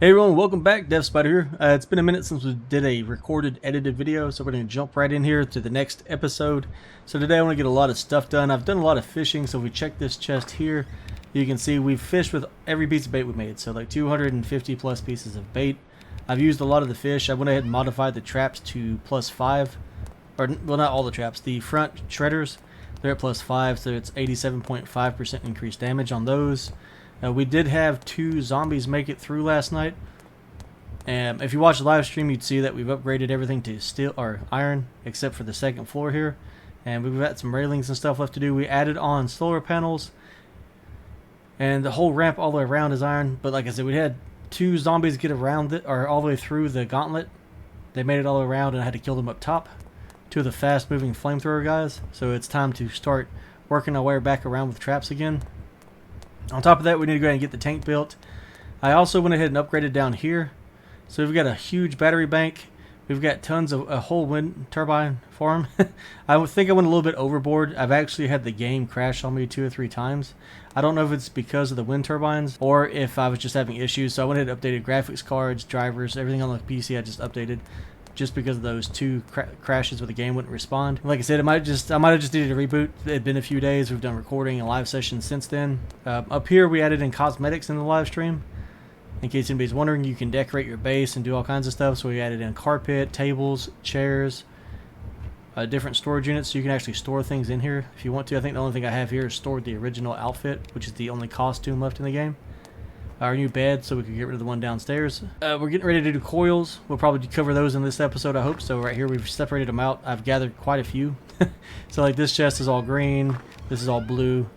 Hey everyone, welcome back. Dev Spider here. It's been a minute since we did a recorded, edited video, so we're going to jump right in here to the next episode. So today I want to get a lot of stuff done. I've done a lot of fishing, so if we check this chest here, you can see we've fished with every piece of bait we made, so like 250 plus pieces of bait. I've used a lot of the fish. I went ahead and modified the traps to +5, or well, not all the traps. The front shredders, they're at +5, so it's 87.5% increased damage on those. We did have 2 zombies make it through last night. And if you watch the live stream, you'd see that we've upgraded everything to steel or iron, except for the second floor here. And we've got some railings and stuff left to do. We added on solar panels, and the whole ramp all the way around is iron. But like I said, we had 2 zombies get around it, or all the way through the gauntlet. They made it all the way around, and I had to kill them up top. 2 of the fast-moving flamethrower guys. So it's time to start working our way back around with traps again. On top of that, we need to go ahead and get the tank built. I also went ahead and upgraded down here. So we've got a huge battery bank. We've got tons of a whole wind turbine farm. I think I went a little bit overboard. I've actually had the game crash on me 2 or 3 times. I don't know if it's because of the wind turbines or if I was just having issues. So I went ahead and updated graphics cards, drivers, everything on the PC I just updated. Just because of those 2 crashes where the game wouldn't respond. Like I said, I might have just needed a reboot. It had been a few days. We've done recording and live sessions since then. Up here, we added in cosmetics in the live stream. In case anybody's wondering, you can decorate your base and do all kinds of stuff. So we added in carpet, tables, chairs, different storage units. So you can actually store things in here if you want to. I think the only thing I have here is stored the original outfit, which is the only costume left in the game. Our new bed, so we can get rid of the one downstairs. We're getting ready to do coils. We'll probably cover those in this episode, I hope. So right here, we've separated them out. I've gathered quite a few. So like this chest is all green. This is all blue.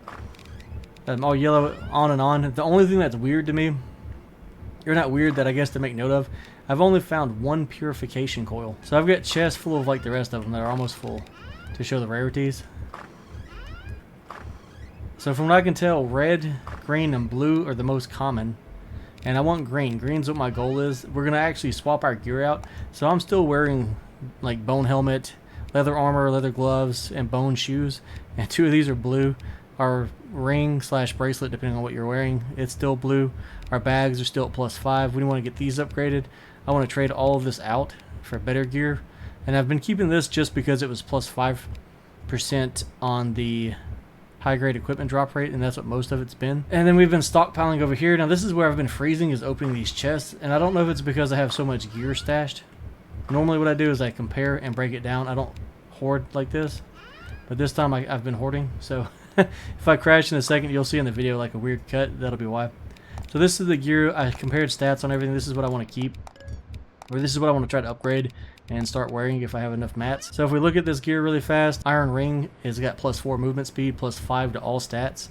All yellow, on and on. The only thing that's weird to me, or not weird, that I guess to make note of, I've only found 1 purification coil. So I've got chests full of like the rest of them that are almost full to show the rarities. So from what I can tell, red, green, and blue are the most common. And I want green. Green's what my goal is. We're going to actually swap our gear out. So I'm still wearing like bone helmet, leather armor, leather gloves, and bone shoes. And 2 of these are blue. Our ring / bracelet, depending on what you're wearing, it's still blue. Our bags are still at +5. We want to get these upgraded. I want to trade all of this out for better gear. And I've been keeping this just because it was +5% on the high-grade equipment drop rate, and that's what most of it's been. And then we've been stockpiling over here. Now this is where I've been freezing, is opening these chests, and I don't know if it's because I have so much gear stashed. Normally what I do is I compare and break it down. I don't hoard like this, but this time I've been hoarding, so if I crash in a second, you'll see in the video like a weird cut. That'll be why. So this is the gear. I compared stats on everything. This is what I want to keep, or this is what I want to try to upgrade and start wearing if I have enough mats. So if we look at this gear really fast, Iron Ring has got +4 movement speed, +5 to all stats.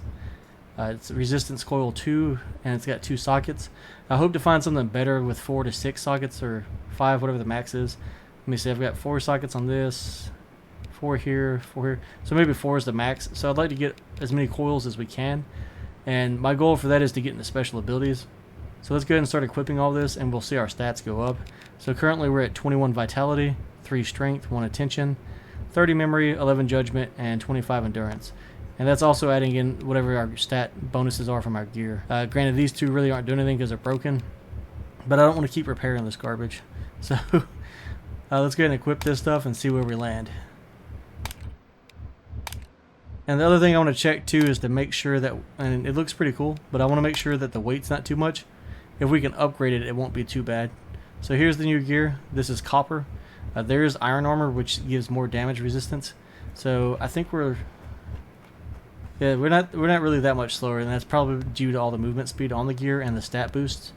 It's Resistance Coil 2, and it's got 2 sockets. I hope to find something better with 4 to 6 sockets, or 5, whatever the max is. Let me see, I've got 4 sockets on this, 4 here, 4 here. So maybe 4 is the max. So I'd like to get as many coils as we can. And my goal for that is to get into special abilities. So let's go ahead and start equipping all this, and we'll see our stats go up. So currently we're at 21 vitality, 3 strength, 1 attention, 30 memory, 11 judgment, and 25 endurance. And that's also adding in whatever our stat bonuses are from our gear. Granted, these 2 really aren't doing anything because they're broken, but I don't want to keep repairing this garbage. So let's go ahead and equip this stuff and see where we land. And the other thing I want to check too is to make sure that, and it looks pretty cool, but I want to make sure that the weight's not too much. If we can upgrade it, it won't be too bad. So here's the new gear. This is copper. There's iron armor, which gives more damage resistance. So I think we're not really that much slower, and that's probably due to all the movement speed on the gear and the stat boosts.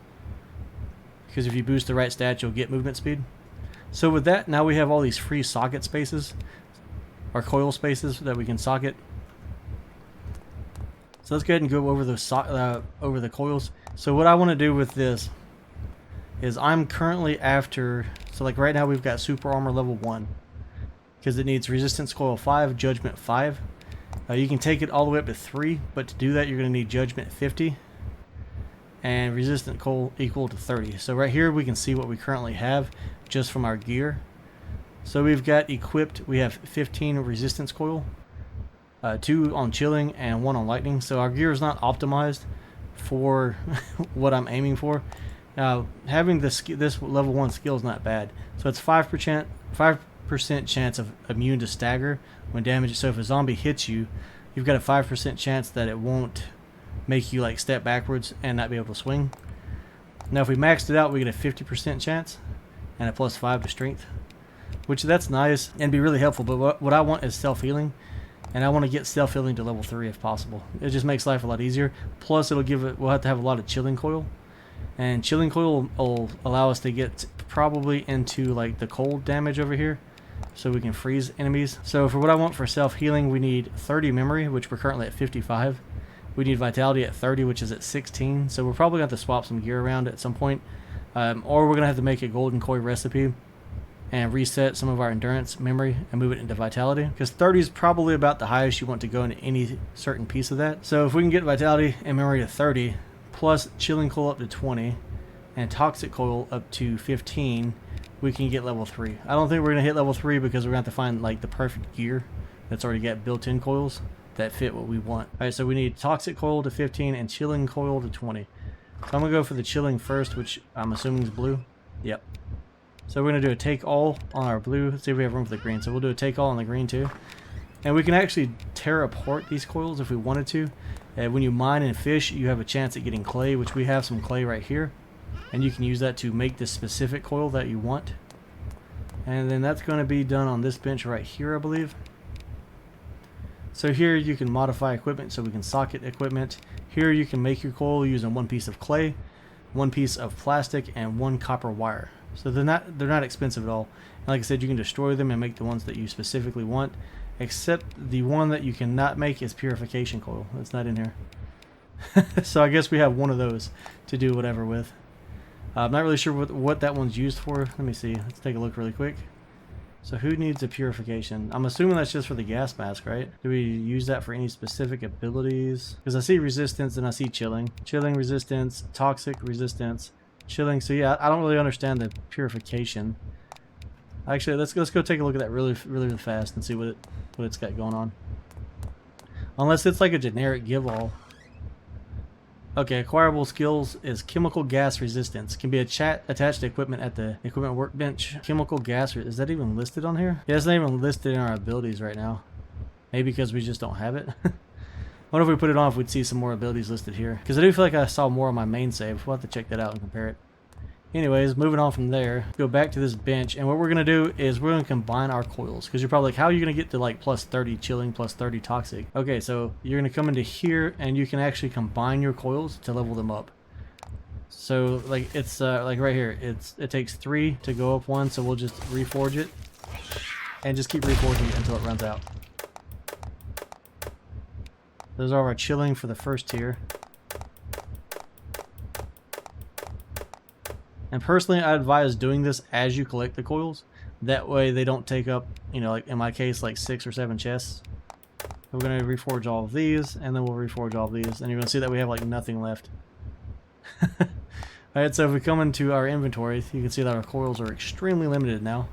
Because if you boost the right stat, you'll get movement speed. So with that, now we have all these free socket spaces, or coil spaces that we can socket. So let's go ahead and go over the coils. So what I want to do with this is I'm currently after, so like right now we've got super armor level 1 because it needs resistance coil 5, judgment 5. You can take it all the way up to 3, but to do that you're going to need judgment 50 and resistant coil equal to 30. So right here we can see what we currently have just from our gear. So we've got equipped, we have 15 resistance coil, 2 on chilling and 1 on lightning. So our gear is not optimized for what I'm aiming for. Now, having this level 1 skill is not bad. So it's 5% chance of immune to stagger when damaged. So if a zombie hits you, you've got a 5% chance that it won't make you like step backwards and not be able to swing. Now if we maxed it out, we get a 50% chance and a +5 to strength, which that's nice and be really helpful. But what I want is self-healing, and I want to get self-healing to level 3 if possible. It just makes life a lot easier. Plus it'll give it, we'll have to have a lot of chilling coil, and chilling coil will allow us to get probably into like the cold damage over here, so we can freeze enemies. So for what I want for self-healing, we need 30 memory, which we're currently at 55. We need vitality at 30, which is at 16. So we're probably going to have to swap some gear around at some point. Or we're going to have to make a golden koi recipe and reset some of our endurance memory and move it into vitality. Because 30 is probably about the highest you want to go into any certain piece of that. So if we can get vitality and memory to 30, plus chilling coil up to 20, and toxic coil up to 15, we can get level 3. I don't think we're going to hit level 3 because we're going to have to find like the perfect gear that's already got built-in coils that fit what we want. Alright, so we need toxic coil to 15 and chilling coil to 20. So I'm going to go for the chilling first, which I'm assuming is blue. Yep. So we're going to do a take all on our blue. Let's see if we have room for the green. So we'll do a take all on the green too. And we can actually tear apart these coils if we wanted to. When you mine and fish, you have a chance at getting clay, which we have some clay right here. And you can use that to make the specific coil that you want. And then that's going to be done on this bench right here, I believe. So here you can modify equipment, so we can socket equipment. Here you can make your coil using 1 piece of clay, 1 piece of plastic, and 1 copper wire. So they're not expensive at all. And like I said, you can destroy them and make the ones that you specifically want. Except the one that you cannot make is purification coil. That's not in here. So I guess we have one of those to do whatever with. I'm not really sure what that one's used for. Let me see. Let's take a look really quick. So who needs a purification? I'm assuming that's just for the gas mask, right? Do we use that for any specific abilities? Because I see resistance and I see chilling. Chilling, resistance, toxic, resistance, chilling. So yeah, I don't really understand the purification. Actually, let's go take a look at that really fast and see what it's got going on. Unless it's like a generic give all. Okay, acquirable skills is chemical gas resistance. Can be attached to equipment at the equipment workbench. Chemical gas, is that even listed on here? Yeah, it's not even listed in our abilities right now. Maybe because we just don't have it. What if we put it on if we'd see some more abilities listed here? Because I do feel like I saw more on my main save. We'll have to check that out and compare it. Anyways, moving on from there, go back to this bench, and what we're going to do is we're going to combine our coils. Because you're probably like, how are you going to get to like plus 30 chilling, plus 30 toxic? Okay, so you're going to come into here, and you can actually combine your coils to level them up. So like it's like right here, it takes 3 to go up 1, so we'll just reforge it. And just keep reforging it until it runs out. Those are our chilling for the first tier. And personally, I advise doing this as you collect the coils. That way they don't take up, you know, like in my case, like 6 or 7 chests. We're going to reforge all of these, and then we'll reforge all of these. And you're going to see that we have like nothing left. Alright, so if we come into our inventory, you can see that our coils are extremely limited now.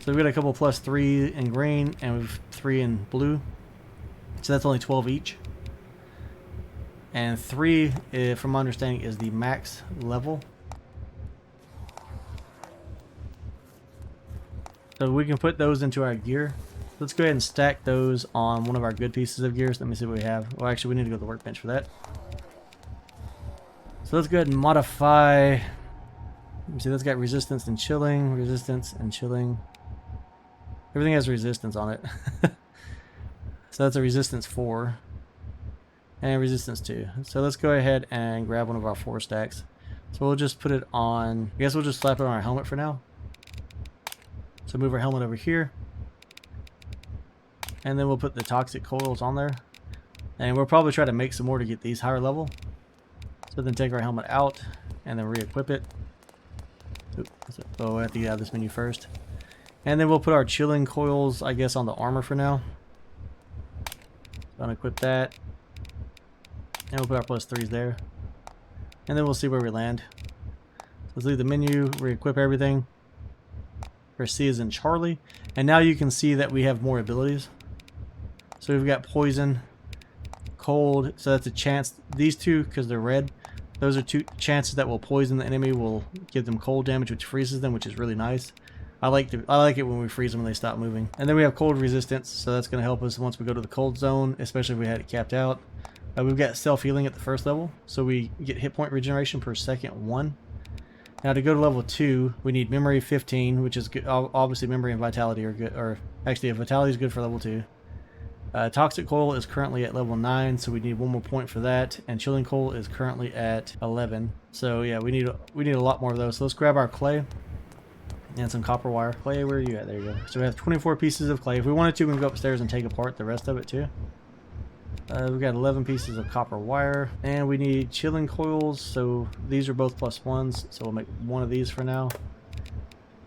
So we've got a couple plus 3 in green, and we've 3 in blue. So that's only 12 each. And 3, from my understanding, is the max level. So we can put those into our gear. Let's go ahead and stack those on one of our good pieces of gear. So let me see what we have. Well, actually, we need to go to the workbench for that. So let's go ahead and modify. Let me see, that's got resistance and chilling, resistance and chilling. Everything has resistance on it. So that's a resistance 4 and resistance 2. So let's go ahead and grab one of our 4 stacks. So we'll just put it on, I guess we'll just slap it on our helmet for now. So move our helmet over here. And then we'll put the toxic coils on there. And we'll probably try to make some more to get these higher level. So then take our helmet out and then re-equip it. Oh, I have to get out of this menu first. And then we'll put our chilling coils, I guess, on the armor for now. So unequip that. And we'll put our plus 3s there. And then we'll see where we land. So let's leave the menu, re-equip everything. Press C as in Charlie. And now you can see that we have more abilities. So we've got poison, cold, so that's a chance. These two, because they're red, Those are 2 chances that will poison the enemy, will give them cold damage, which freezes them, which is really nice. I like it when we freeze them and they stop moving. And then we have cold resistance, so that's going to help us once we go to the cold zone, especially if we had it capped out. We've got self-healing at the first level, so we get hit point regeneration per second 1. Now to go to level 2, we need memory 15, which is good. Obviously memory and vitality are good, or actually vitality is good for level 2. Toxic Coil is currently at level 9, so we need 1 more point for that. And Chilling Coil is currently at 11. So yeah, we need a lot more of those. So let's grab our clay and some copper wire. Clay, where are you at? There you go. So we have 24 pieces of clay. If we wanted to, we can go upstairs and take apart the rest of it too. We've got 11 pieces of copper wire, and we need Chilling Coils. So these are both +1s, so we'll make 1 of these for now.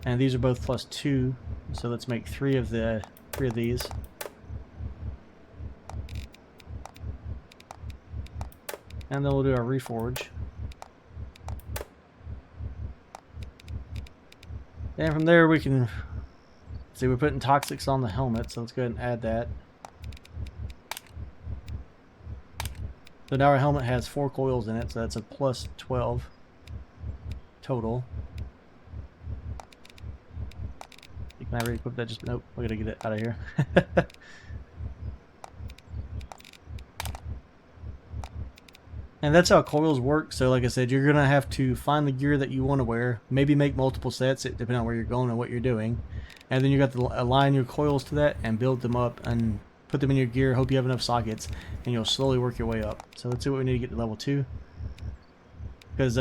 And these are both +2, so let's make 3 of these. And then we'll do our reforge. And from there we can see we're putting toxics on the helmet, so let's go ahead and add that. So now our helmet has 4 coils in it, so that's a +12 total. Can I re-equip that? Just nope, we're gonna get it out of here. And that's how coils work. So like I said, you're going to have to find the gear that you want to wear. Maybe make multiple sets, depending on where you're going and what you're doing. And then you got to align your coils to that and build them up and put them in your gear. Hope you have enough sockets. And you'll slowly work your way up. So let's see what we need to get to level 2. Because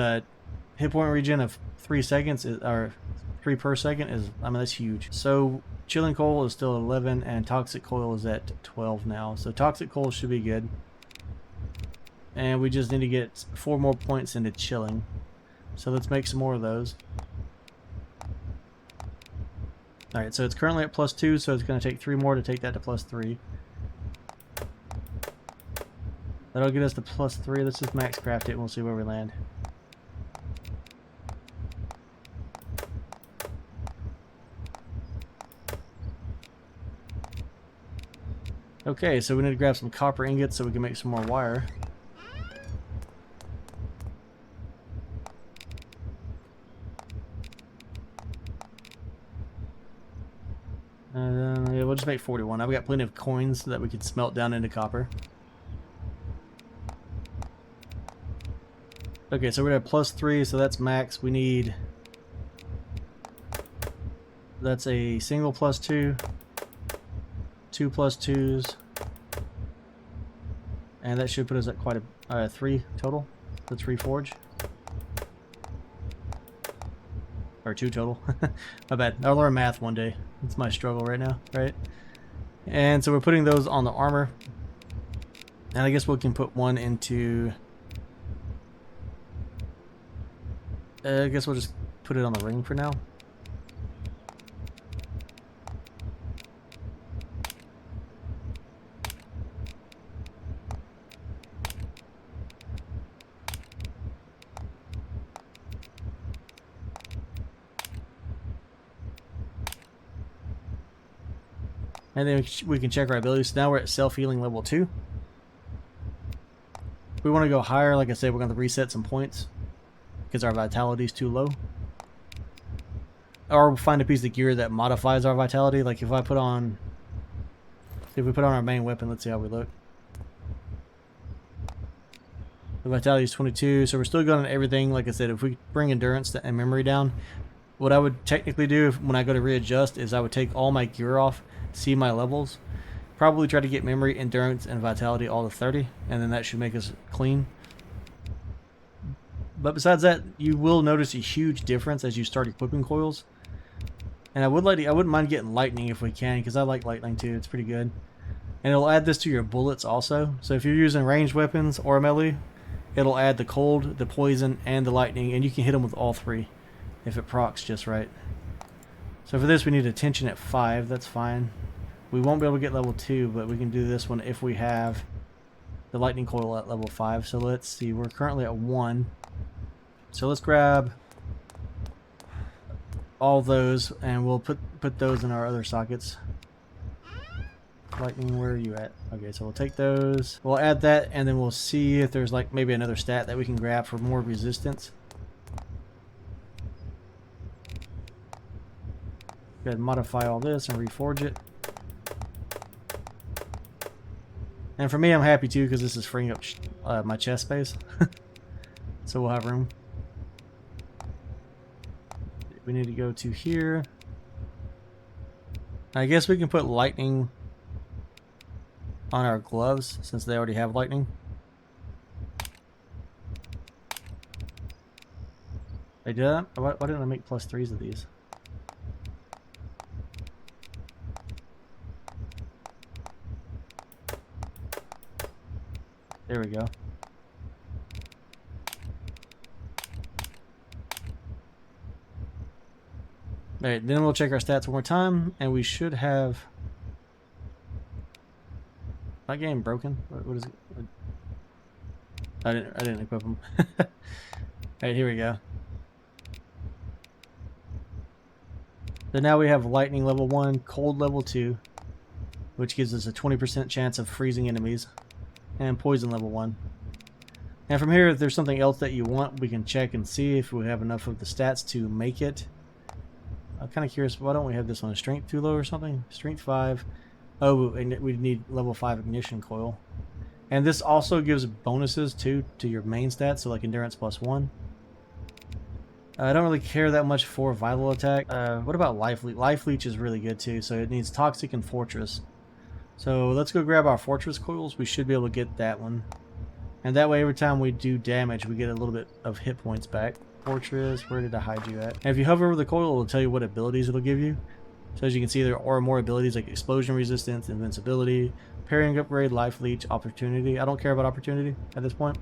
hit point regen of 3 seconds, or 3 per second is, I mean, that's huge. So Chilling Coil is still 11 and Toxic Coil is at 12 now. So Toxic Coil should be good. And we just need to get 4 more points into Chilling. So let's make some more of those. Alright, so it's currently at +2, so it's going to take 3 more to take that to +3. That'll get us to +3. Let's just max craft it and we'll see where we land. Okay, so we need to grab some copper ingots so we can make some more wire. Yeah, we'll just make 41. I've got plenty of coins that we could smelt down into copper. Okay, so we're at +3, so that's max. We need... That's a single +2, 2 +2s, and that should put us at quite a 3 total. Let's reforge. Or 2 total. My bad. I'll learn math one day. It's my struggle right now, right? And so we're putting those on the armor. And I guess we can put 1 into... I guess we'll just put it on the ring for now. And then we can check our abilities. So now we're at self-healing level 2. If we want to go higher, like I said, we're going to reset some points because our vitality is too low. Or we'll find a piece of gear that modifies our vitality. Like if we put on our main weapon, let's see how we look. The vitality is 22, so we're still going on everything. Like I said, if we bring endurance and memory down, what I would technically do when I go to readjust is I would take all my gear off, see my levels, probably try to get memory, endurance, and vitality all to 30, and then that should make us clean. But besides that, you will notice a huge difference as you start equipping coils. And I wouldn't mind getting lightning if we can, because I like lightning too. It's pretty good. And it'll add this to your bullets also. So if you're using ranged weapons or melee, it'll add the cold, the poison, and the lightning, and you can hit them with all 3 if it procs just right. So for this we need attention at 5. That's fine. We won't be able to get level 2, but we can do this one if we have the lightning coil at level 5. So let's see, we're currently at 1. So let's grab all those and we'll put those in our other sockets. lightning, where are you at? Okay, so we'll take those. We'll add that, and then we'll see if there's like maybe another stat that we can grab for more resistance. Go ahead and modify all this and reforge it. And for me, I'm happy too, because this is freeing up my chest space. So we'll have room. We need to go to here. I guess we can put lightning on our gloves since they already have lightning. They did that? Why didn't I make +3s of these? There we go. Alright, then we'll check our stats one more time, and we should have... My game broken? What is it? I didn't equip them. Alright, here we go. So now we have lightning level 1, cold level 2, which gives us a 20% chance of freezing enemies, and poison level 1. And from here, if there's something else that you want, we can check and see if we have enough of the stats to make it. I'm kind of curious, why don't we have this one? Strength too low or something? Strength 5. Oh, and we need level 5 ignition coil. And this also gives bonuses too to your main stats, so like endurance +1. I don't really care that much for vital attack. What about life leech? Life leech is really good too, so it needs toxic and fortress. So let's go grab our fortress coils. We should be able to get that one. And that way every time we do damage, we get a little bit of hit points back. Fortress, where did I hide you at? And if you hover over the coil, it'll tell you what abilities it'll give you. So as you can see, there are more abilities like explosion resistance, invincibility, parrying upgrade, life leech, opportunity. I don't care about opportunity at this point.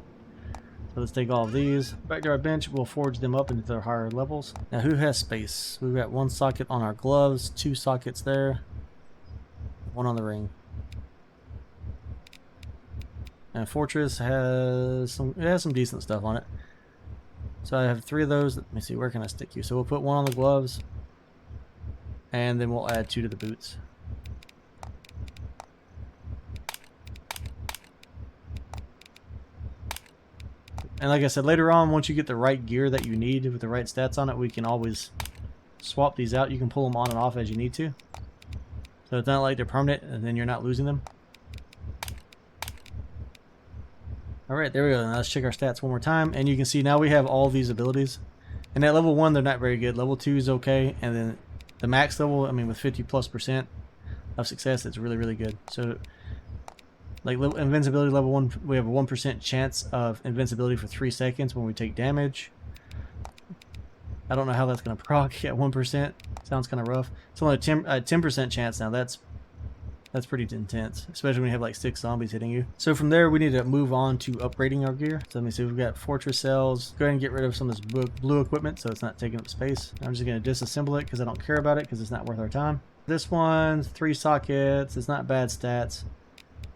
So let's take all of these. Back to our bench, we'll forge them up into their higher levels. Now who has space? We've got 1 socket on our gloves, 2 sockets there, 1 on the ring. And fortress has some decent stuff on it. So I have 3 of those. Let me see, where can I stick you? So we'll put 1 on the gloves, and then we'll add 2 to the boots. And like I said, later on, once you get the right gear that you need with the right stats on it, we can always swap these out. You can pull them on and off as you need to. So it's not like they're permanent and then you're not losing them. Alright, there we go. Now let's check our stats one more time. And you can see now we have all these abilities. And at level 1, they're not very good. Level 2 is okay. And then the max level, I mean, with 50+% of success, it's really, really good. So, like invincibility level 1, we have a 1% chance of invincibility for 3 seconds when we take damage. I don't know how that's going to proc at 1%. Sounds kind of rough. It's only a 10% chance now. That's pretty intense, especially when you have like 6 zombies hitting you. So from there, we need to move on to upgrading our gear. So let me see, we've got fortress cells. Go ahead and get rid of some of this blue equipment so it's not taking up space. I'm just going to disassemble it because I don't care about it because it's not worth our time. This one's 3 sockets. It's not bad stats.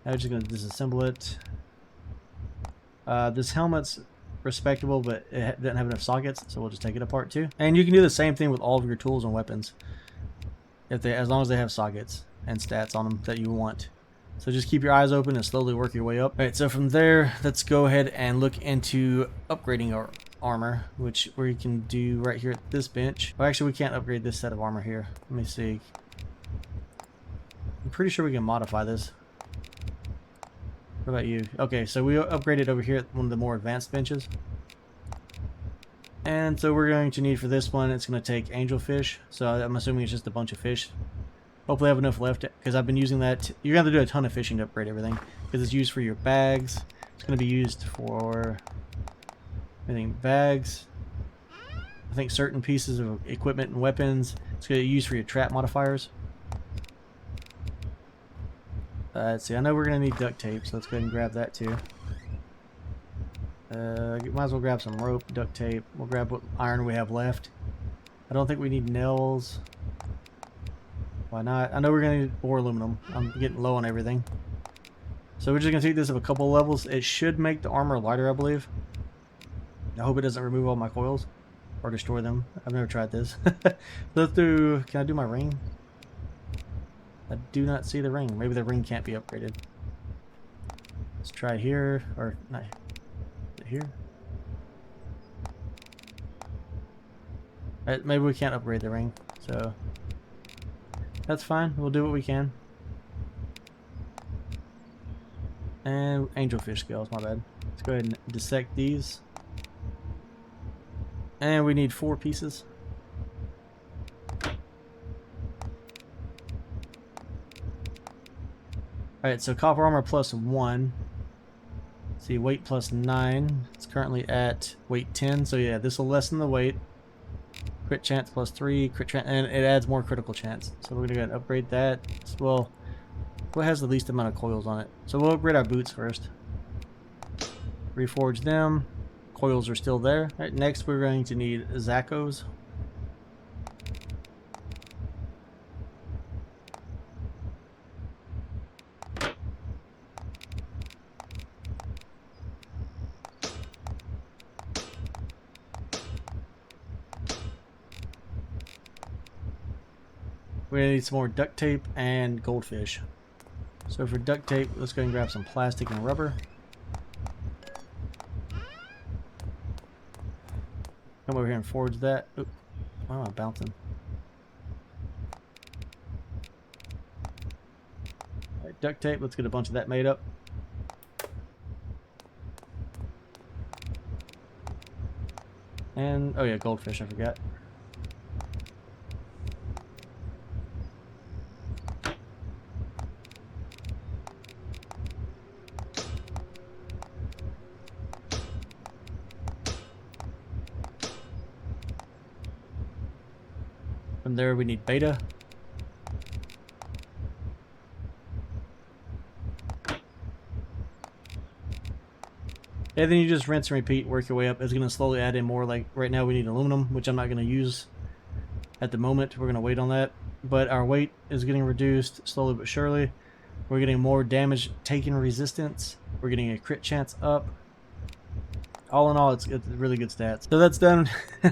I'm just going to disassemble it. This helmet's respectable, but it doesn't have enough sockets, so we'll just take it apart too. And you can do the same thing with all of your tools and weapons, as long as they have sockets and stats on them that you want. So just keep your eyes open and slowly work your way up. Alright, so from there, let's go ahead and look into upgrading our armor, which we can do right here at this bench. Oh, actually, we can't upgrade this set of armor here. Let me see. I'm pretty sure we can modify this. What about you? Okay, so we upgraded over here at one of the more advanced benches. And so we're going to need for this one, it's going to take angelfish. So I'm assuming it's just a bunch of fish. Hopefully I have enough left, because I've been using that. You're going to have to do a ton of fishing to upgrade everything, because it's used for your bags. It's going to be used for, I think, bags. I think certain pieces of equipment and weapons. It's going to be used for your trap modifiers. Let's see, I know we're going to need duct tape, so let's go ahead and grab that too. Might as well grab some rope, duct tape. We'll grab what iron we have left. I don't think we need nails. Why not? I know we're going to need more aluminum. I'm getting low on everything. So we're just going to take this up a couple levels. It should make the armor lighter, I believe. I hope it doesn't remove all my coils or destroy them. I've never tried this. Let's do... Can I do my ring? I do not see the ring. Maybe the ring can't be upgraded. Let's try here, or not here. Alright, maybe we can't upgrade the ring, so that's fine. We'll do what we can. And angelfish scales, my bad. Let's go ahead and dissect these. And we need 4 pieces. Alright, so copper armor plus 1. See, weight plus 9. It's currently at weight 10, so yeah, this will lessen the weight. Crit chance plus 3, crit chance, and it adds more critical chance. So we're gonna go ahead and upgrade that. Well, what has the least amount of coils on it? So we'll upgrade our boots first. Reforge them. Coils are still there. Alright, next we're going to need Zaccos. We're going to need some more duct tape and goldfish. So for duct tape, let's go and grab some plastic and rubber. Come over here and forge that. Oop, why am I bouncing? Alright, duct tape, let's get a bunch of that made up. And, oh yeah, goldfish, I forgot. From there we need beta. And then you just rinse and repeat, work your way up. It's going to slowly add in more. Like right now we need aluminum, which I'm not going to use at the moment. We're going to wait on that. But our weight is getting reduced slowly but surely. We're getting more damage taken resistance. We're getting a crit chance up. All in all, it's really good stats. So that's done.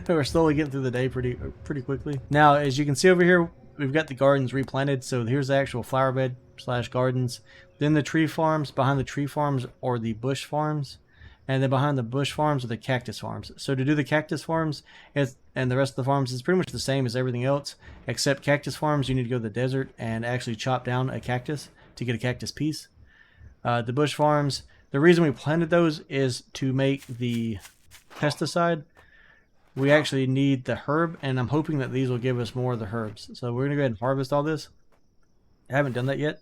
We're slowly getting through the day pretty quickly. Now, as you can see over here, we've got the gardens replanted. So here's the actual flower bed / gardens. Then the tree farms. Behind the tree farms are the bush farms. And then behind the bush farms are the cactus farms. So to do the cactus farms and the rest of the farms is pretty much the same as everything else. Except cactus farms, you need to go to the desert and actually chop down a cactus to get a cactus piece. The bush farms, the reason we planted those is to make the pesticide. We actually need the herb, and I'm hoping that these will give us more of the herbs. So we're going to go ahead and harvest all this. I haven't done that yet.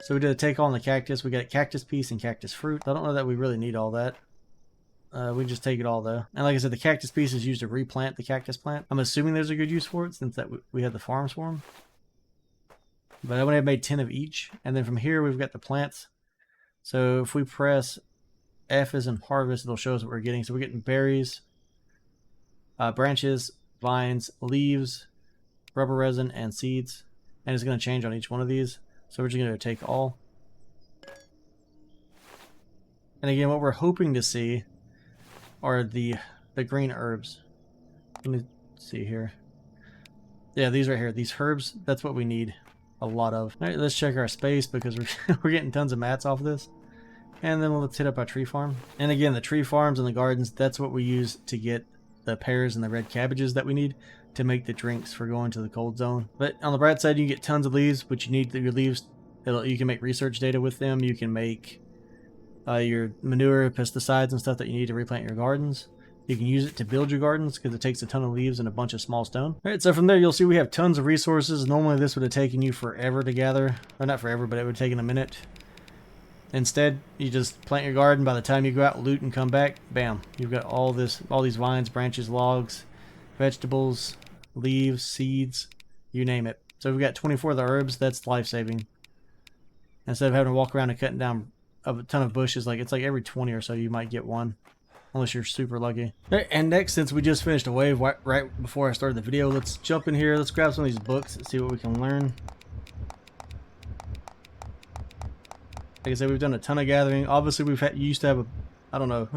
So we did a take on the cactus. We got a cactus piece and cactus fruit. I don't know that we really need all that. We just take it all though. And like I said, the cactus piece is used to replant the cactus plant. I'm assuming there's a good use for it since that we had the farms for them. But I would have made 10 of each. And then from here we've got the plants. So if we press F as in harvest, it'll show us what we're getting. So we're getting berries, branches, vines, leaves, rubber resin, and seeds. And it's going to change on each one of these. So we're just going to take all. And again, what we're hoping to see are the green herbs. Let me see here. Yeah, these right here. These herbs, that's what we need a lot of. All right, let's check our space because we're getting tons of mats off of this. And then let's hit up our tree farm. And again, the tree farms and the gardens, that's what we use to get the pears and the red cabbages that we need to make the drinks for going to the cold zone. But on the bright side, you get tons of leaves, which you need your leaves. You can make research data with them. You can make your manure, pesticides, and stuff that you need to replant your gardens. You can use it to build your gardens because it takes a ton of leaves and a bunch of small stone. Alright, so from there you'll see we have tons of resources. Normally this would have taken you forever to gather. Or not forever, but it would have taken a minute. Instead, you just plant your garden. By the time you go out, loot, and come back, bam, you've got all these vines, branches, logs, vegetables, leaves, seeds, you name it. So we've got 24 of the herbs. That's life-saving. Instead of having to walk around and cutting down a ton of bushes, it's like every 20 or so you might get one, unless you're super lucky. Right, and next, since we just finished a wave right before I started the video, let's jump in here. Let's grab some of these books and see what we can learn. Like I said, we've done a ton of gathering. Obviously, used to have I don't know,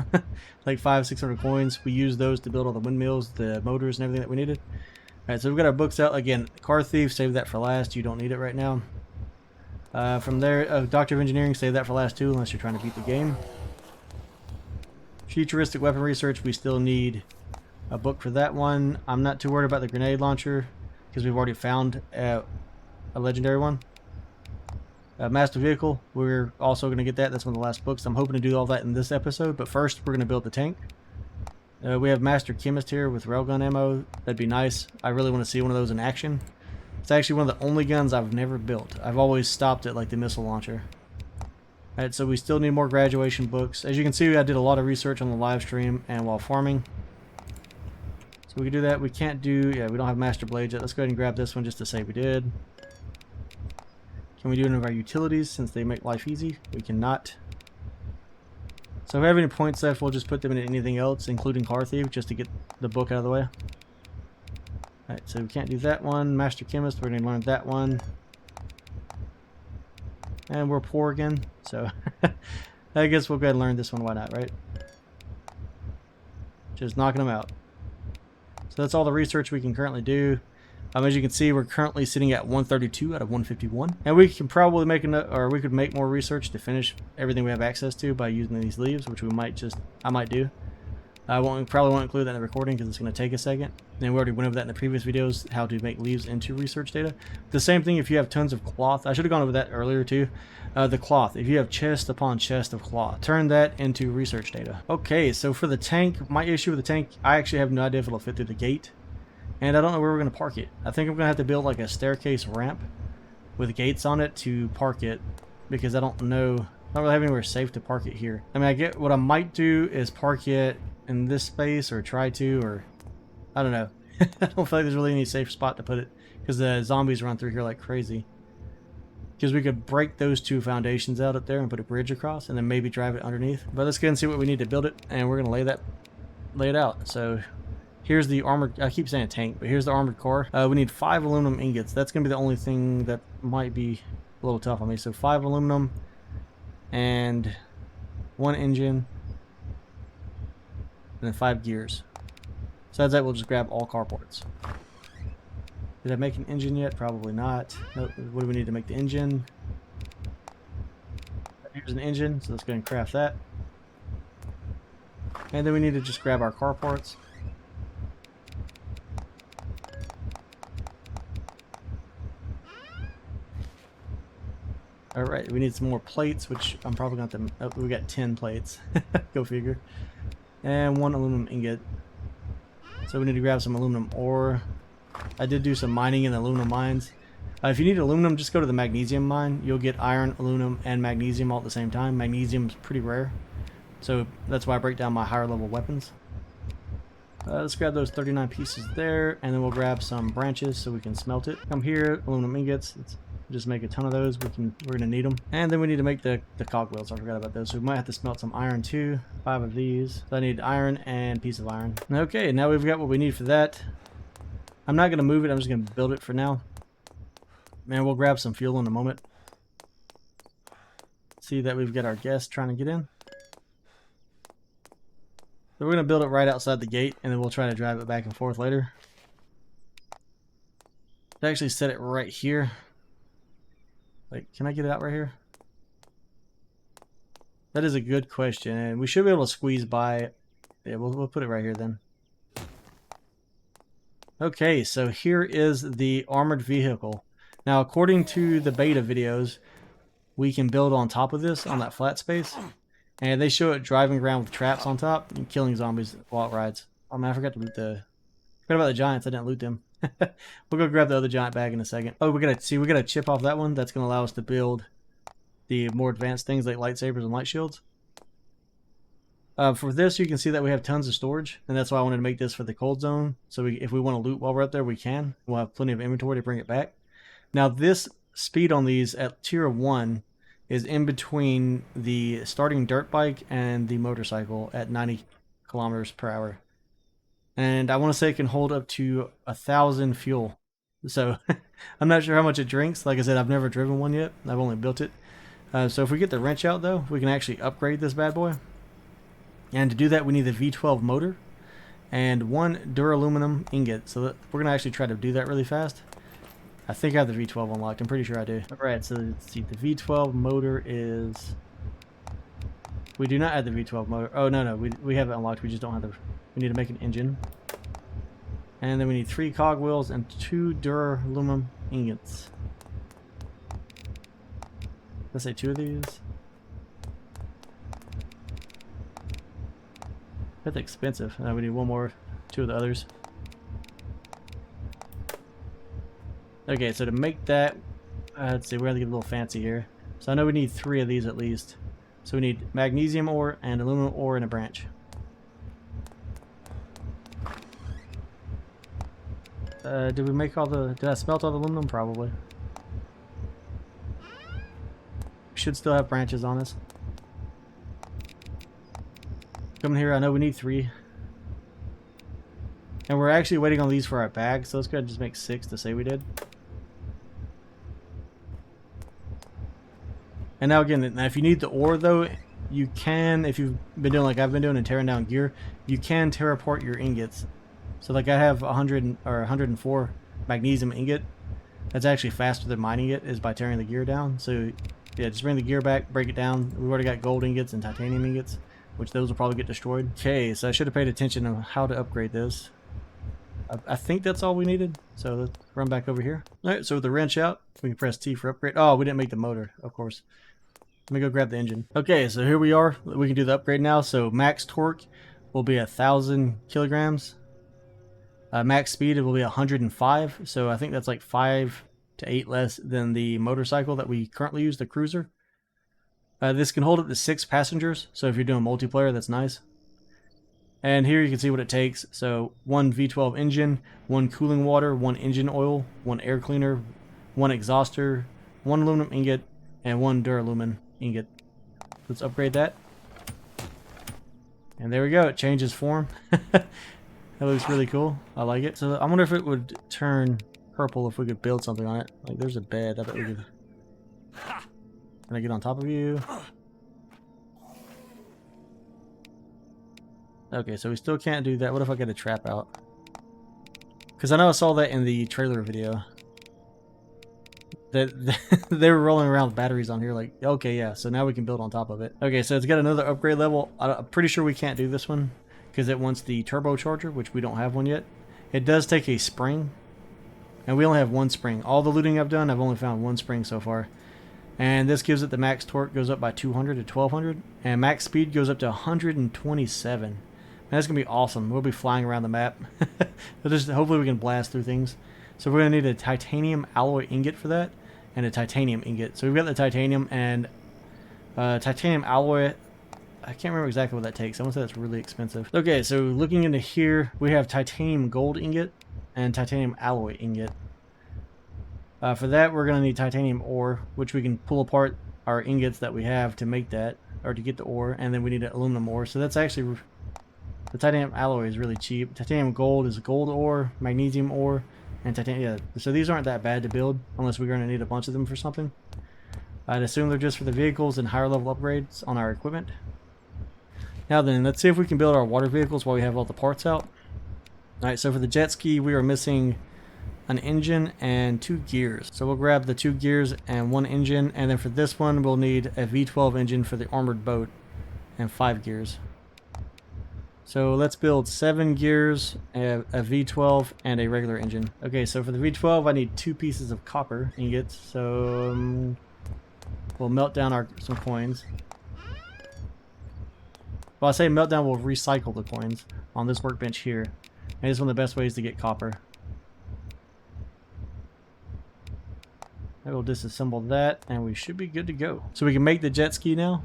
like 500-600 coins. We used those to build all the windmills, the motors, and everything that we needed. All right, so we've got our books out. Again, Car Thief, save that for last. You don't need it right now. From there, Doctor of Engineering, save that for last two unless you're trying to beat the game. Futuristic weapon research, we still need a book for that one. I'm not too worried about the grenade launcher because we've already found a legendary one. Master vehicle, we're also going to get that. That's one of the last books. I'm hoping to do all that in this episode, but first we're going to build the tank. We have Master Chemist here with railgun ammo. That'd be nice. I really want to see one of those in action. It's actually one of the only guns I've never built. I've always stopped at like the missile launcher. Alright, so we still need more graduation books. As you can see, I did a lot of research on the live stream and while farming. So we can do that. We can't do, yeah, we don't have Master Blades yet. Let's go ahead and grab this one just to say we did. Can we do any of our utilities since they make life easy? We cannot. So if we have any points left, we'll just put them in anything else, including Car Thief, just to get the book out of the way. Alright, so we can't do that one. Master Chemist, we're going to learn that one. And we're poor again, so I guess we'll go ahead and learn this one. Why not, right? Just knocking them out. So that's all the research we can currently do. As you can see, we're currently sitting at 132 out of 151. And we can probably make we could make more research to finish everything we have access to by using these leaves, which I might do. Probably won't include that in the recording because it's going to take a second. And we already went over that in the previous videos, how to make leaves into research data. The same thing if you have tons of cloth. I should have gone over that earlier too. The cloth, if you have chest upon chest of cloth, turn that into research data. Okay, so for the tank, my issue with the tank, I actually have no idea if it'll fit through the gate. And I don't know where we're going to park it. I think I'm going to have to build like a staircase ramp with gates on it to park it because I don't really have anywhere safe to park it here. I mean, I get what I might do is park it in this space or try to, or I don't know. I don't feel like there's really any safe spot to put it because the zombies run through here like crazy. Because we could break those two foundations out up there and put a bridge across and then maybe drive it underneath. But let's go and see what we need to build it, and we're going to lay it out. So here's the armored, I keep saying tank, but here's the armored core. We need 5 aluminum ingots. That's going to be the only thing that might be a little tough on me. So 5 aluminum and 1 engine and then 5 gears. Besides that, we'll just grab all car parts. Did I make an engine yet? Probably not. Nope. What do we need to make the engine? Here's an engine, so let's go and craft that. And then we need to just grab our car parts. Alright, we need some more plates, which I'm probably going to have to... Oh, we got 10 plates. Go figure. And 1 aluminum ingot. So we need to grab some aluminum ore. I did do some mining in the aluminum mines. If you need aluminum, just go to the magnesium mine. You'll get iron, aluminum, and magnesium all at the same time. Magnesium is pretty rare. So that's why I break down my higher level weapons. Let's grab those 39 pieces there, and then we'll grab some branches so we can smelt it. Come here, aluminum ingots. Let's just make a ton of those. We're gonna need them. And then we need to make the cogwheels. I forgot about those. So we might have to smelt some iron too. 5 of these. So I need iron and piece of iron. Okay, now we've got what we need for that. I'm not gonna move it. I'm just gonna build it for now. Man, we'll grab some fuel in a moment. See that we've got our guest trying to get in. So we're gonna build it right outside the gate, and then we'll try to drive it back and forth later. I actually set it right here. Like, can I get it out right here? That is a good question, and we should be able to squeeze by it. Yeah, we'll put it right here then. Okay, so here is the armored vehicle. Now, according to the beta videos, we can build on top of this, on that flat space. And they show it driving around with traps on top and killing zombies while it rides. Oh man, I forgot to loot forgot about the giants. I didn't loot them. We'll go grab the other giant bag in a second. Oh, we got a chip off that one. That's going to allow us to build the more advanced things like lightsabers and light shields. For this, you can see that we have tons of storage, and that's why I wanted to make this for the cold zone. So if we want to loot while we're up there, we can. We'll have plenty of inventory to bring it back. Now, this speed on these at tier 1 is in between the starting dirt bike and the motorcycle at 90 kilometers per hour. And I want to say it can hold up to 1,000 fuel. So I'm not sure how much it drinks. Like I said, I've never driven one yet. I've only built it. So if we get the wrench out, though, we can actually upgrade this bad boy. And to do that, we need the V12 motor and 1 duraluminum ingot. So we're going to actually try to do that really fast. I think I have the V12 unlocked. I'm pretty sure I do. Alright, so let's see. The V12 motor is... We do not have the V12 motor. Oh, no. We have it unlocked. We just don't have the... We need to make an engine. And then we need 3 cog wheels and 2 duralumin ingots. Let's say 2 of these. That's expensive. We need 1 more. 2 of the others. Okay, so to make that, let's see, we're gonna get a little fancy here. So I know we need 3 of these at least. So we need magnesium ore and aluminum ore in a branch. Did we make all the... Did I smelt all the aluminum? Probably. We should still have branches on us. Coming here, I know we need 3. And we're actually waiting on these for our bag, so let's go ahead and just make 6 to say we did. And now again, if you need the ore though, you can, if you've been doing like I've been doing and tearing down gear, you can teleport your ingots. So like I have 100 or 104 magnesium ingot. That's actually faster than mining it, is by tearing the gear down. So yeah, just bring the gear back, break it down. We've already got gold ingots and titanium ingots, which those will probably get destroyed. Okay, so I should have paid attention on how to upgrade this. I think that's all we needed. So let's run back over here. Alright, so with the wrench out, we can press T for upgrade. Oh, we didn't make the motor, of course. Let me go grab the engine. Okay, so here we are. We can do the upgrade now. So max torque will be 1,000 kilograms. Max speed, it will be 105. So I think that's like 5 to 8 less than the motorcycle that we currently use, the cruiser. This can hold up to 6 passengers. So if you're doing multiplayer, that's nice. And here you can see what it takes. So 1 V12 engine, 1 cooling water, 1 engine oil, 1 air cleaner, 1 exhauster, 1 aluminum ingot, and 1 duralumin ingot. Let's upgrade that. And there we go. It changes form. That looks really cool. I like it. So I wonder if it would turn purple if we could build something on it. Like there's a bed. I bet we could. Can I get on top of you? Okay, so we still can't do that. What if I get a trap out? Because I know I saw that in the trailer video. That they were rolling around with batteries on here. Like, okay, yeah. So now we can build on top of it. Okay, so it's got another upgrade level. I'm pretty sure we can't do this one because it wants the turbocharger, which we don't have one yet. It does take a spring, and we only have 1 spring. All the looting I've done, I've only found 1 spring so far. And this gives it the max torque goes up by 200 to 1200, and max speed goes up to 127. Man, that's gonna be awesome. We'll be flying around the map. Hopefully we can blast through things. So we're gonna need a titanium alloy ingot for that, and a titanium ingot. So we've got the titanium and titanium alloy. I can't remember exactly what that takes. I want to say that's really expensive. Okay, so looking into here, we have titanium gold ingot and titanium alloy ingot. For that, we're going to need titanium ore, which we can pull apart our ingots that we have to make that, or to get the ore, and then we need an aluminum ore. So that's actually, the titanium alloy is really cheap. Titanium gold is gold ore, magnesium ore, and titanium. Yeah, so these aren't that bad to build, unless we're going to need a bunch of them for something. I'd assume they're just for the vehicles and higher level upgrades on our equipment. Now then, let's see if we can build our water vehicles while we have all the parts out. Alright, so for the jet ski, we are missing an engine and 2 gears. So we'll grab the 2 gears and 1 engine, and then for this one, we'll need a V12 engine for the armored boat and 5 gears. So let's build 7 gears, a V12, and a regular engine. Okay, so for the V12, I need 2 pieces of copper ingots. So we'll melt down some coins. Well, I say melt down, we'll recycle the coins on this workbench here. And it's one of the best ways to get copper. I will disassemble that, and we should be good to go. So we can make the jet ski now,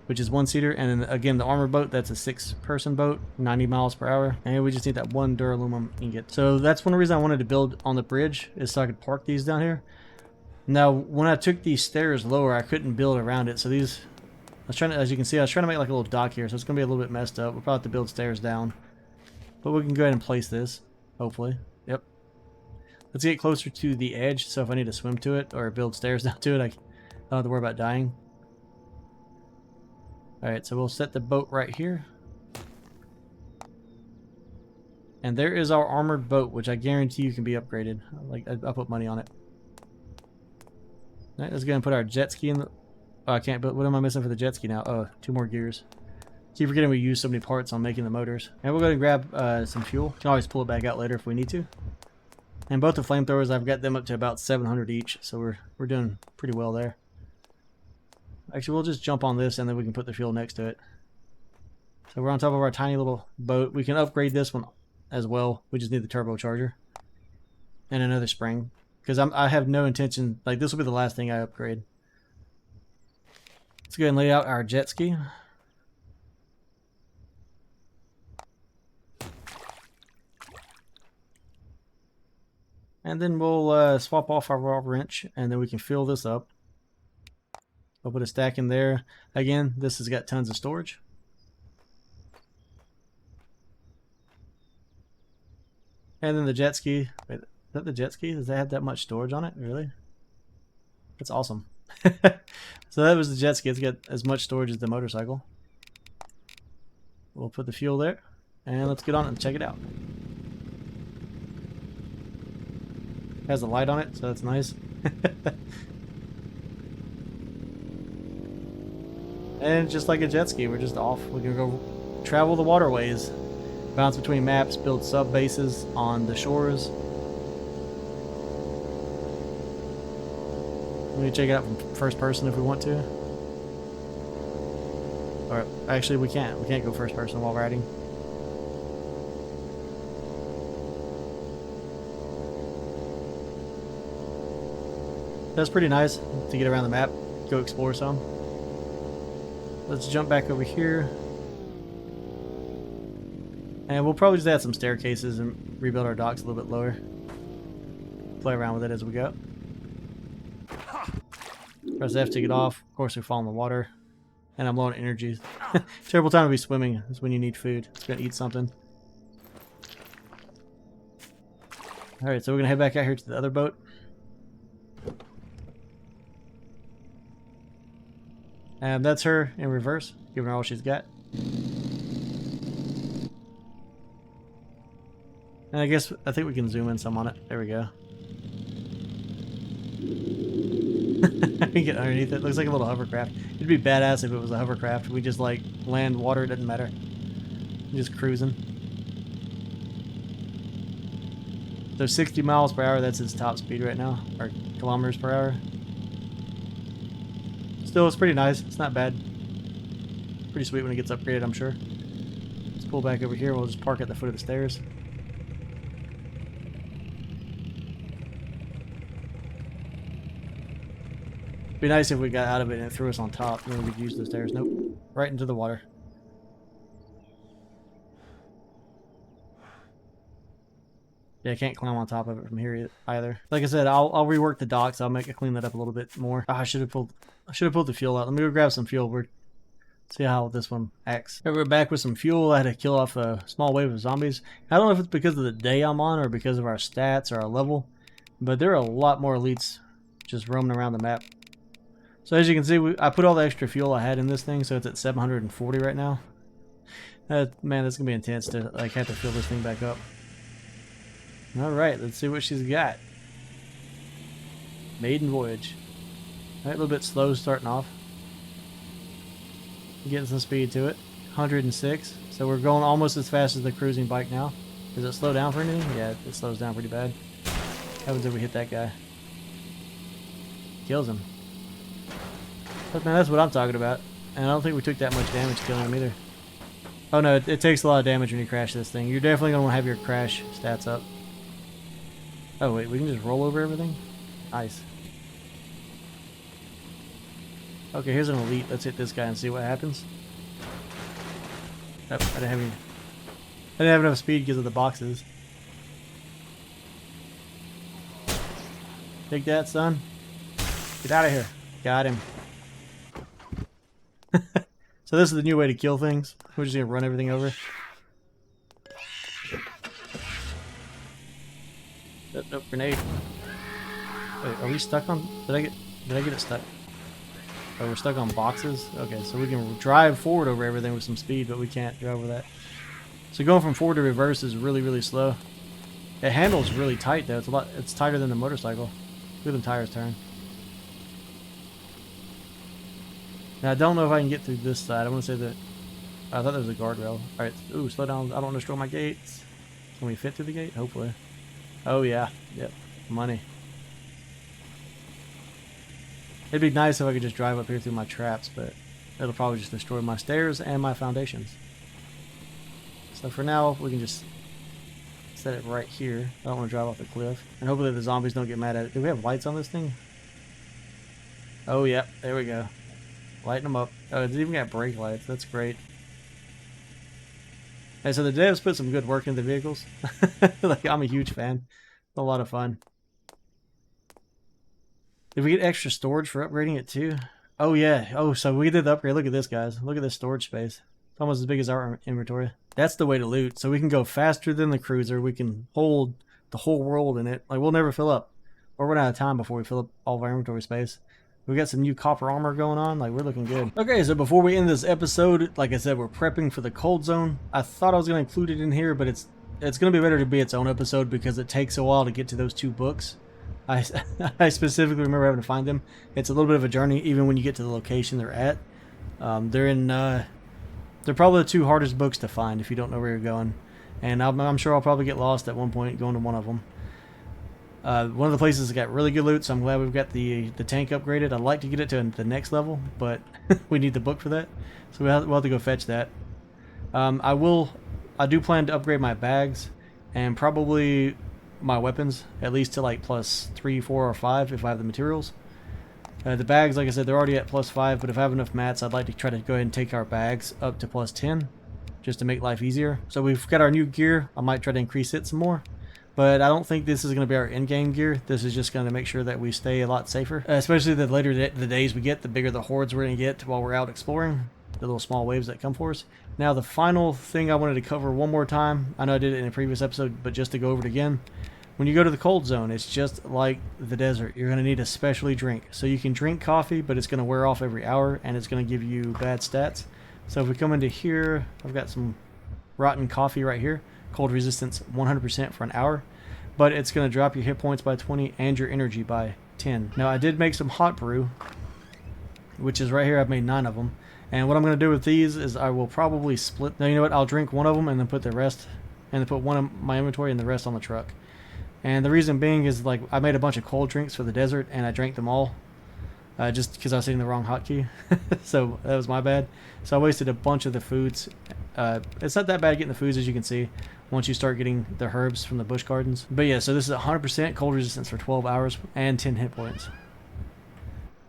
which is 1-seater, and then again the armor boat, that's a 6-person boat, 90 miles per hour, and we just need that 1 duralumin ingot. So that's one reason I wanted to build on the bridge, is so I could park these down here. Now when I took these stairs lower, I couldn't build around it, so these, I was trying to, as you can see, I was trying to make like a little dock here, so it's gonna be a little bit messed up. We'll probably have to build stairs down, but we can go ahead and place this, hopefully. Yep. Let's get closer to the edge, so if I need to swim to it or build stairs down to it, I don't have to worry about dying. Alright, so we'll set the boat right here. And there is our armored boat, which I guarantee you can be upgraded. Like, I'll put money on it. All right, let's go and put our jet ski in the... Oh, I can't, but what am I missing for the jet ski now? Oh, 2 more gears. Keep forgetting we use so many parts on making the motors. And we'll go and grab some fuel. Can always pull it back out later if we need to. And both the flamethrowers, I've got them up to about 700 each, so we're doing pretty well there. Actually, we'll just jump on this and then we can put the fuel next to it. So we're on top of our tiny little boat. We can upgrade this one as well. We just need the turbocharger and another spring, because I have no intention, like, this will be the last thing I upgrade. Let's go ahead and lay out our jet ski. And then we'll swap off our raw wrench, and then we can fill this up. I'll put a stack in there. Again, this has got tons of storage. And then the jet ski. Wait, is that the jet ski? Does that have that much storage on it? Really? That's awesome. So that was the jet ski. It's got as much storage as the motorcycle. We'll put the fuel there. And let's get on it and check it out. It has a light on it, so that's nice. And just like a jet ski, we're just off. We're going to go travel the waterways. Bounce between maps, build sub bases on the shores. We can check it out from first person if we want to. Or actually, we can't. We can't go first person while riding. That's pretty nice to get around the map, go explore some. Let's jump back over here. And we'll probably just add some staircases and rebuild our docks a little bit lower. Play around with it as we go. Press F to get off. Of course, we fall in the water. And I'm low on energy. Terrible time to be swimming is when you need food. It's going to eat something. Alright, so we're going to head back out here to the other boat. And that's her in reverse, giving her all she's got. And I think we can zoom in some on it. There we go. I can get underneath it. Looks like a little hovercraft. It'd be badass if it was a hovercraft. We just like land, water, it doesn't matter. Just cruising. So 60 miles per hour, that's its top speed right now. Or kilometers per hour. Still, it's pretty nice. It's not bad. Pretty sweet when it gets upgraded, I'm sure. Let's pull back over here. We'll just park at the foot of the stairs. It'd be nice if we got out of it and it threw us on top, and then we could use the stairs. Nope. Right into the water. Yeah, I can't climb on top of it from here either. Like I said, I'll rework the docks. I'll clean that up a little bit more. Oh, I should have pulled the fuel out. Let me go grab some fuel. See how this one acts. Okay, we're back with some fuel. I had to kill off a small wave of zombies. I don't know if it's because of the day I'm on or because of our stats or our level, but there are a lot more elites just roaming around the map. So as you can see, I put all the extra fuel I had in this thing, so it's at 740 right now. Man, that's gonna be intense to like have to fill this thing back up. All right, let's see what she's got. Maiden voyage. All right, a little bit slow starting off. Getting some speed to it. 106. So we're going almost as fast as the cruising bike now. Does it slow down for anything? Yeah, it slows down pretty bad. What happens if we hit that guy? Kills him. But man, that's what I'm talking about. And I don't think we took that much damage killing him either. Oh no, it takes a lot of damage when you crash this thing. You're definitely going to want to have your crash stats up. Oh wait, we can just roll over everything? Nice. Okay, here's an elite. Let's hit this guy and see what happens. Oh, I didn't have enough speed because of the boxes. Take that, son. Get out of here. Got him. So this is the new way to kill things. We're just gonna run everything over. Nope, grenade. Wait, are we stuck on? Did I get it stuck? Oh, we're stuck on boxes? Okay, so we can drive forward over everything with some speed, but we can't drive over that. So going from forward to reverse is really, really slow. It handles really tight though. It's tighter than the motorcycle. Look at them tires turn. Now I don't know if I can get through this side. I want to say that I thought there was a guardrail. Alright, ooh, slow down. I don't want to destroy my gates. Can we fit through the gate? Hopefully. Oh yeah. Yep. Money. It'd be nice if I could just drive up here through my traps, but it'll probably just destroy my stairs and my foundations. So for now, we can just set it right here. I don't want to drive off the cliff. And hopefully the zombies don't get mad at it. Do we have lights on this thing? Oh, yep. There we go. Lighten them up. Oh, it's even got brake lights. That's great. Hey, so the devs put some good work into the vehicles. Like, I'm a huge fan. It's a lot of fun. Did we get extra storage for upgrading it too? Oh yeah. Oh, so we did the upgrade. Look at this, guys. Look at this storage space. It's almost as big as our inventory. That's the way to loot. So we can go faster than the cruiser. We can hold the whole world in it. Like, we'll never fill up. Or run out of time before we fill up all of our inventory space. We got some new copper armor going on. Like, we're looking good. Okay, so before we end this episode, like I said, we're prepping for the cold zone. I thought I was going to include it in here, but it's going to be better to be its own episode because it takes a while to get to those 2 books. I specifically remember having to find them. It's a little bit of a journey, even when you get to the location they're at. They're probably the 2 hardest books to find if you don't know where you're going. And I'm sure I'll probably get lost at one point going to one of them. One of the places that got really good loot, so I'm glad we've got the tank upgraded. I'd like to get it to the next level, but we need the book for that. So we'll have to go fetch that. I do plan to upgrade my bags and probably my weapons, at least to like plus 3, 4, or 5 if I have the materials. The bags, like I said, they're already at plus 5, but if I have enough mats, I'd like to try to go ahead and take our bags up to plus 10, just to make life easier. So we've got our new gear. I might try to increase it some more, but I don't think this is going to be our in-game gear. This is just going to make sure that we stay a lot safer, especially the later the days we get, the bigger the hordes we're going to get while we're out exploring, the little small waves that come for us. Now, the final thing I wanted to cover one more time, I know I did it in a previous episode, but just to go over it again. When you go to the cold zone, it's just like the desert. You're going to need a specialty drink. So you can drink coffee, but it's going to wear off every hour, and it's going to give you bad stats. So if we come into here, I've got some rotten coffee right here. Cold resistance 100% for an hour. But it's going to drop your hit points by 20 and your energy by 10. Now, I did make some hot brew, which is right here. I've made 9 of them. And what I'm going to do with these is I will probably split. Now, you know what? I'll drink one of them and then put the rest, and then put one of my inventory and the rest on the truck. And the reason being is, like, I made a bunch of cold drinks for the desert and I drank them all just because I was hitting the wrong hotkey. So that was my bad. So I wasted a bunch of the foods. It's not that bad getting the foods, as you can see, once you start getting the herbs from the bush gardens. But yeah, so this is 100% cold resistance for 12 hours and 10 hit points.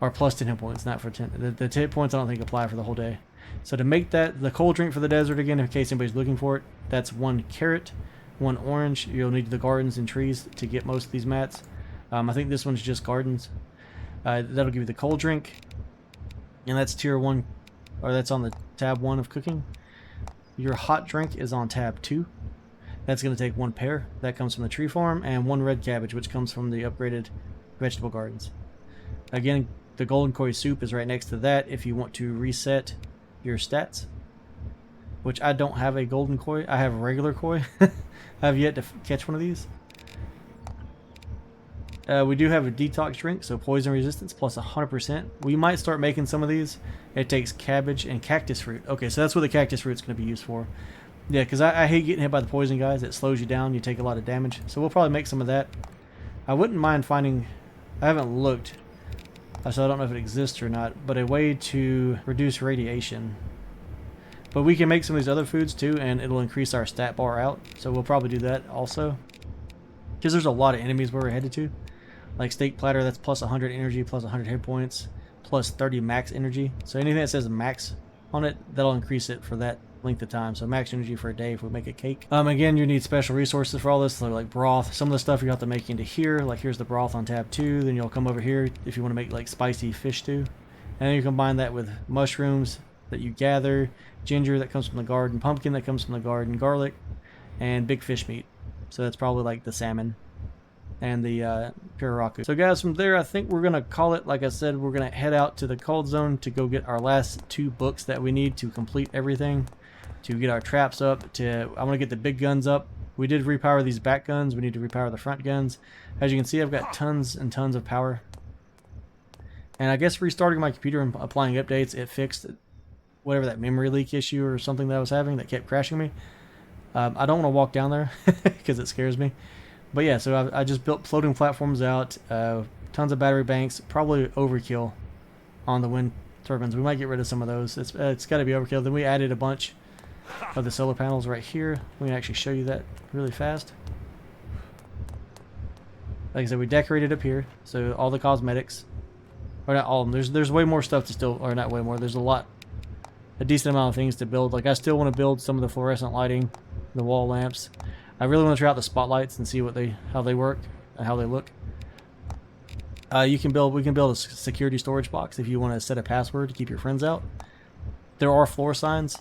Or plus 10 hit points, not for 10. The 10 hit points I don't think apply for the whole day. So to make that, the cold drink for the desert, again, in case anybody's looking for it, that's 1 carrot. 1 orange. You'll need the gardens and trees to get most of these mats. I think this one's just gardens. That'll give you the cold drink, and that's tier 1, or that's on the tab 1 of cooking. Your hot drink is on tab 2. That's going to take 1 pear. That comes from the tree farm, and 1 red cabbage, which comes from the upgraded vegetable gardens. Again, the golden koi soup is right next to that if you want to reset your stats. Which I don't have a golden koi. I have a regular koi. I have yet to catch one of these. We do have a detox drink, so poison resistance plus 100%. We might start making some of these. It takes cabbage and cactus fruit. Okay, so that's what the cactus fruit's going to be used for. Yeah, because I hate getting hit by the poison guys. It slows you down. You take a lot of damage. So we'll probably make some of that. I wouldn't mind finding... I haven't looked, so I don't know if it exists or not, but a way to reduce radiation. But we can make some of these other foods too, and it'll increase our stat bar out. So we'll probably do that also. Because there's a lot of enemies where we're headed to. Like steak platter, that's plus 100 energy, plus 100 hit points, plus 30 max energy. So anything that says max on it, that'll increase it for that length of time. So max energy for a day if we make a cake. Again, you need special resources for all this, so like broth. Some of the stuff you have to make into here. Like here's the broth on tab 2. Then you'll come over here if you want to make like spicy fish stew. And then you combine that with mushrooms that you gather, ginger that comes from the garden, pumpkin that comes from the garden, garlic, and big fish meat. So that's probably like the salmon and the piraku. So guys, from there I think we're gonna call it. Like I said, we're gonna head out to the cold zone to go get our last 2 books that we need to complete everything, to get our traps up. I want to get the big guns up. We did repower these back guns. We need to repower the front guns. As you can see, I've got tons and tons of power. And I guess restarting my computer and applying updates, it fixed whatever that memory leak issue or something that I was having that kept crashing me. I don't want to walk down there because it scares me. But yeah, so I just built floating platforms out, tons of battery banks, probably overkill on the wind turbines. We might get rid of some of those. It's got to be overkill. Then we added a bunch of the solar panels right here. We can actually show you that really fast. Like I said, we decorated up here, so all the cosmetics, or not all of them. There's way more stuff to still, or not way more. There's a decent amount of things to build. Like I still want to build some of the fluorescent lighting, the wall lamps. I really want to try out the spotlights and see how they work and how they look. We can build a security storage box if you want to set a password to keep your friends out. There are floor signs.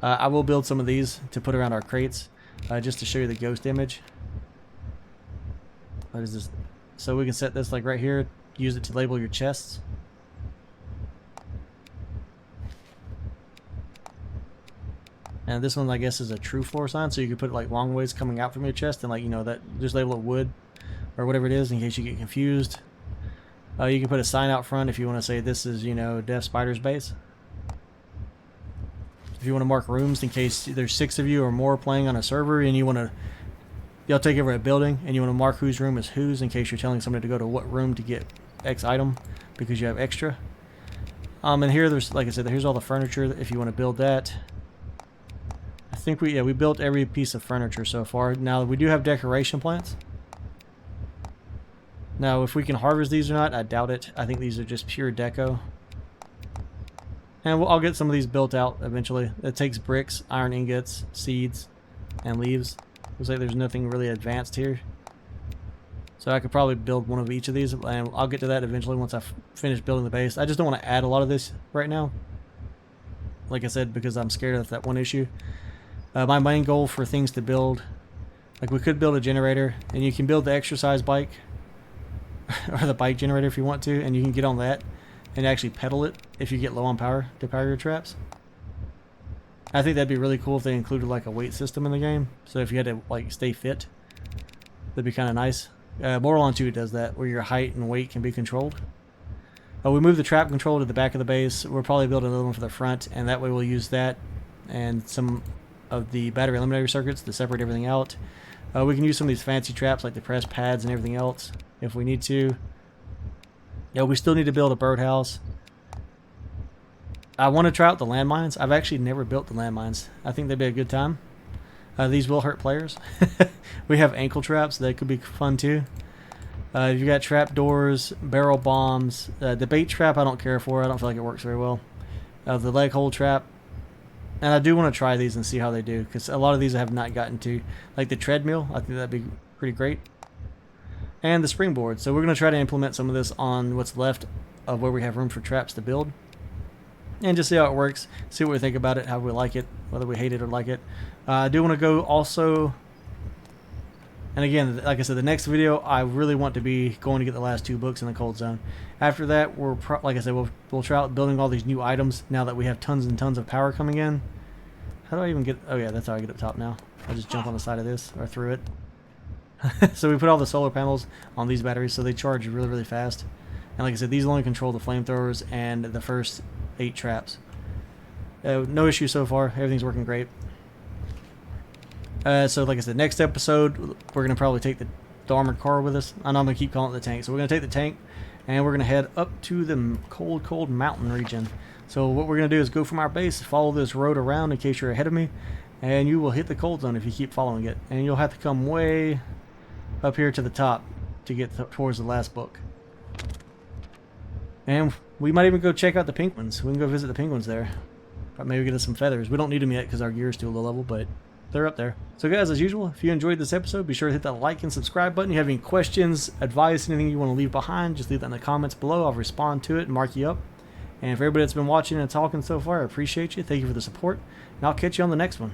I will build some of these to put around our crates, just to show you the ghost image. What is this? So we can set this like right here. Use it to label your chests. And this one, I guess, is a true floor sign, so you can put like long ways coming out from your chest, and like, you know, that just label it wood or whatever it is in case you get confused. You can put a sign out front if you want to say this is, you know, Death Spider's base. If you want to mark rooms in case there's 6 of you or more playing on a server and y'all take over a building and you want to mark whose room is whose in case you're telling somebody to go to what room to get X item because you have extra. And here there's, like I said, here's all the furniture if you want to build that. I think we built every piece of furniture so far. Now we do have decoration plants. Now if we can harvest these or not, I doubt it. I think these are just pure deco. And I'll get some of these built out eventually. It takes bricks, iron ingots, seeds, and leaves. Looks like there's nothing really advanced here. So I could probably build one of each of these, and I'll get to that eventually once I finish building the base. I just don't want to add a lot of this right now. Like I said, because I'm scared of that one issue. My main goal for things to build, like we could build a generator, and you can build the exercise bike, or the bike generator if you want to, and you can get on that and actually pedal it if you get low on power to power your traps. I think that'd be really cool if they included like a weight system in the game, so if you had to like stay fit, that'd be kind of nice. Moralon 2 does that, where your height and weight can be controlled. We moved the trap control to the back of the base. We'll probably build another one for the front, and that way we'll use that and some of the battery eliminator circuits to separate everything out. We can use some of these fancy traps like the press pads and everything else if we need to. Yeah, we still need to build a birdhouse. I want to try out the landmines. I've actually never built the landmines. I think they'd be a good time. These will hurt players. We have ankle traps. That could be fun too. You got trap doors, barrel bombs. The bait trap I don't care for. I don't feel like it works very well. The leg hold trap. And I do want to try these and see how they do, because a lot of these I have not gotten to. Like the treadmill, I think that'd be pretty great. And the springboard. So we're going to try to implement some of this on what's left of where we have room for traps to build. And just see how it works, see what we think about it, how we like it, whether we hate it or like it. I do want to go also, and again, like I said, the next video, I really want to be going to get the last 2 books in the cold zone. After that, like I said, we'll try out building all these new items now that we have tons and tons of power coming in. How do I even get, oh yeah, that's how I get up top now. I just jump on the side of this, or through it. So we put all the solar panels on these batteries so they charge really, really fast. And like I said, these only control the flamethrowers and the first 8 traps. No issue so far. Everything's working great. So like I said, next episode, we're going to probably take the armored car with us. I know I'm going to keep calling it the tank. So we're going to take the tank, and we're going to head up to the cold, cold mountain region. So what we're going to do is go from our base, follow this road around in case you're ahead of me, and you will hit the cold zone if you keep following it. And you'll have to come way up here to the top to get towards the last book. And we might even go check out the penguins. We can go visit the penguins there. Maybe get us some feathers. We don't need them yet because our gear is still low level, but they're up there. So guys, as usual, if you enjoyed this episode, be sure to hit that like and subscribe button. If you have any questions, advice, anything you want to leave behind, just leave that in the comments below. I'll respond to it and mark you up. And for everybody that's been watching and talking so far, I appreciate you. Thank you for the support. And I'll catch you on the next one.